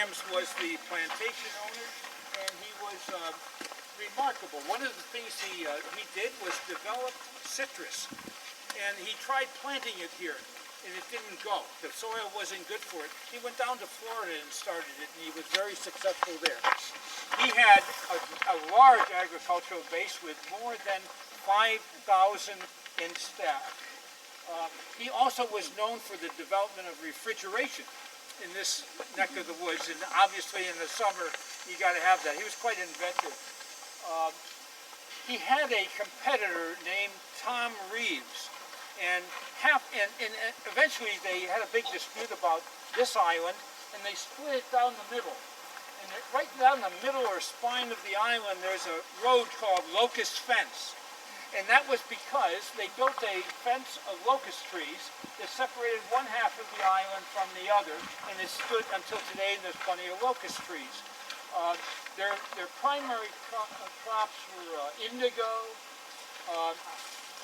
Grams was the plantation owner, and he was remarkable. One of the things he did was develop citrus, and he tried planting it here, and it didn't go. The soil wasn't good for it. He went down to Florida and started it, and he was very successful there. He had a large agricultural base with more than 5,000 in staff. He also was known for the development of refrigeration in this neck of the woods, and obviously in the summer you got to have that. He was quite inventive. He had a competitor named Tom Reeves, and eventually they had a big dispute about this island, and they split it down the middle. And right down the middle or spine of the island, there's a road called Locust Fence. And that was because they built a fence of locust trees that separated one half of the island from the other, and it stood until today, and there's plenty of locust trees. Their primary crops were indigo,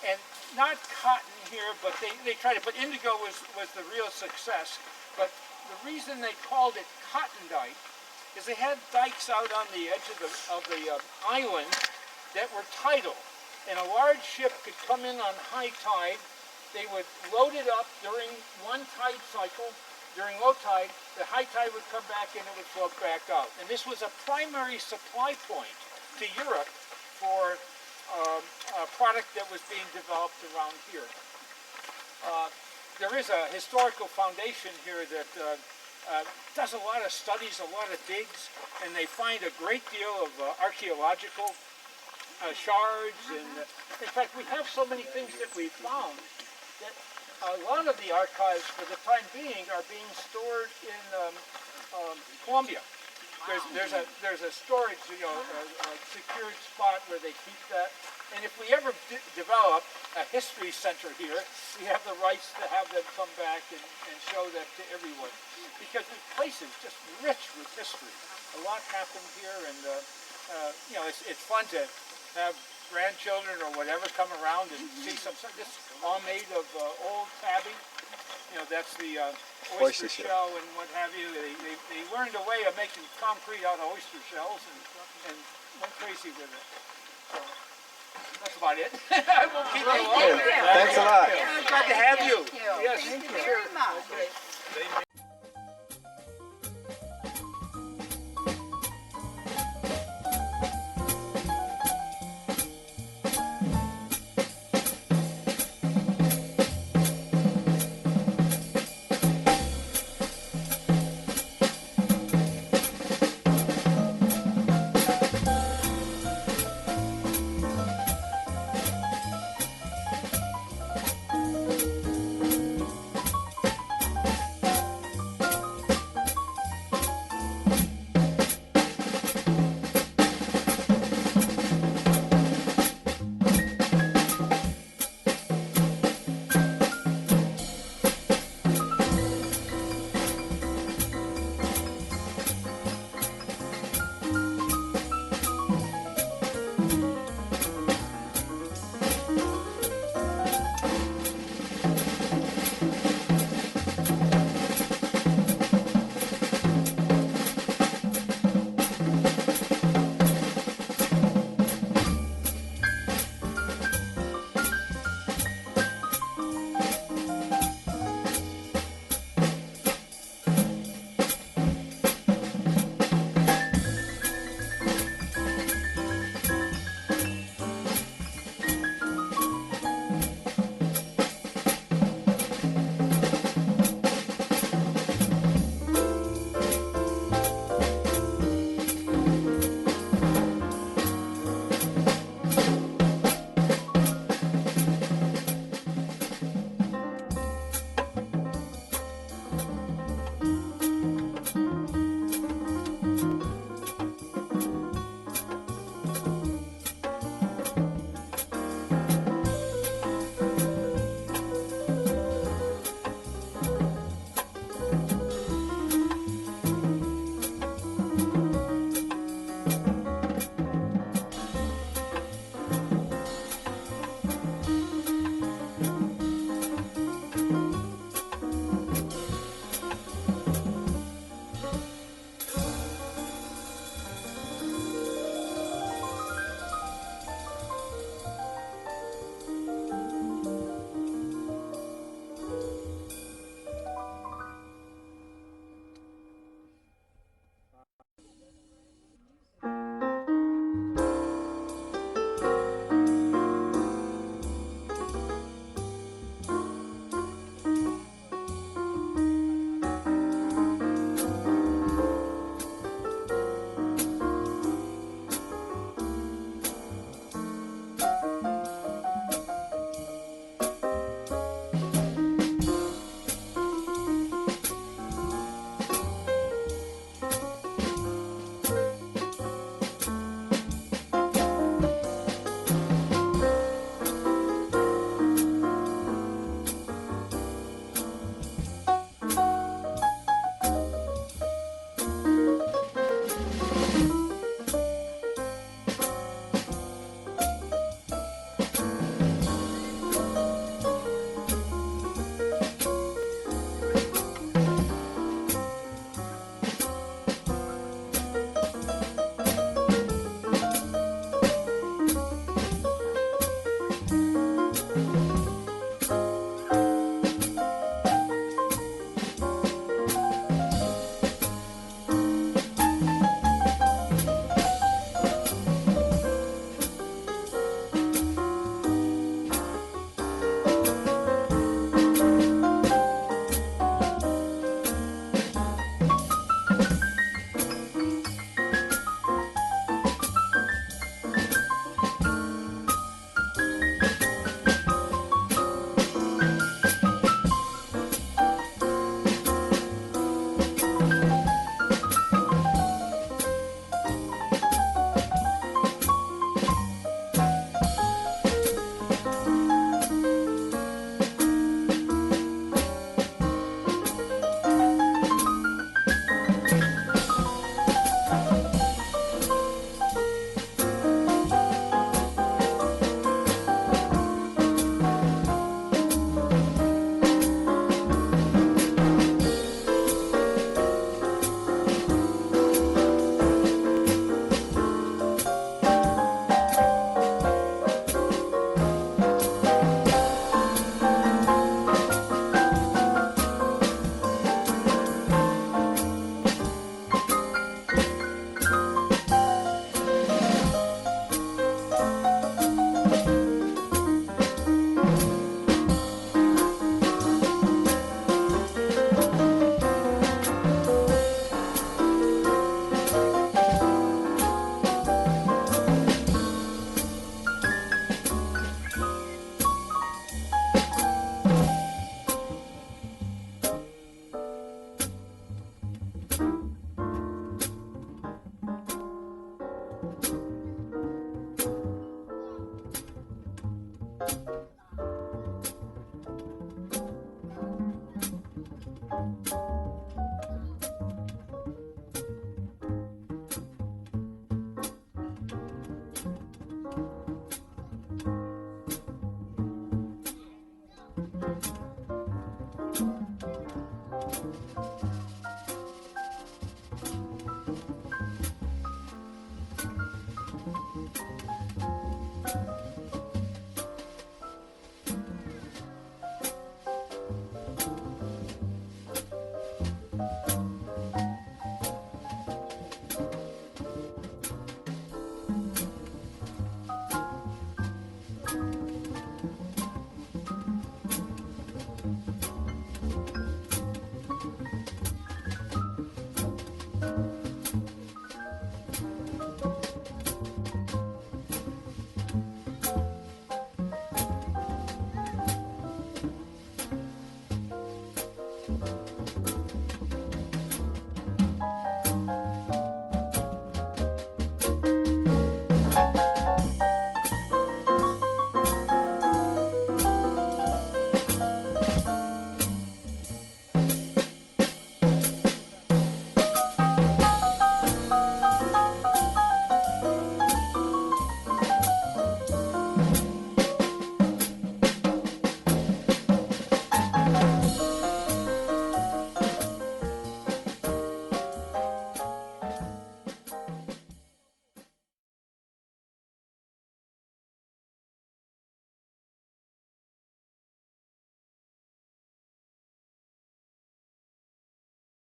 and not cotton here, but they tried to put indigo was the real success. But the reason they called it cottondyke is they had dikes out on the edge of the island that were tidal. And a large ship could come in on high tide. They would load it up during one tide cycle. During low tide, the high tide would come back and it would float back out. And this was a primary supply point to Europe for a product that was being developed around here. There is a historical foundation here that does a lot of studies, a lot of digs, and they find a great deal of archaeological shards, and in fact we have so many things that we found that a lot of the archives for the time being are being stored in Colombia. There's a storage, a secured spot where they keep that, and if we ever develop a history center here, we have the rights to have them come back and show that to everyone, because the place is just rich with history. A lot happened here, and it's fun to have grandchildren or whatever come around and see some. This is all made of old tabby. That's the oyster shell and what have you. They learned a way of making concrete out of oyster shells and went crazy with it. So that's about it. I won't keep you long. Thanks a lot. I'm glad to have you. Yes, thank you very much.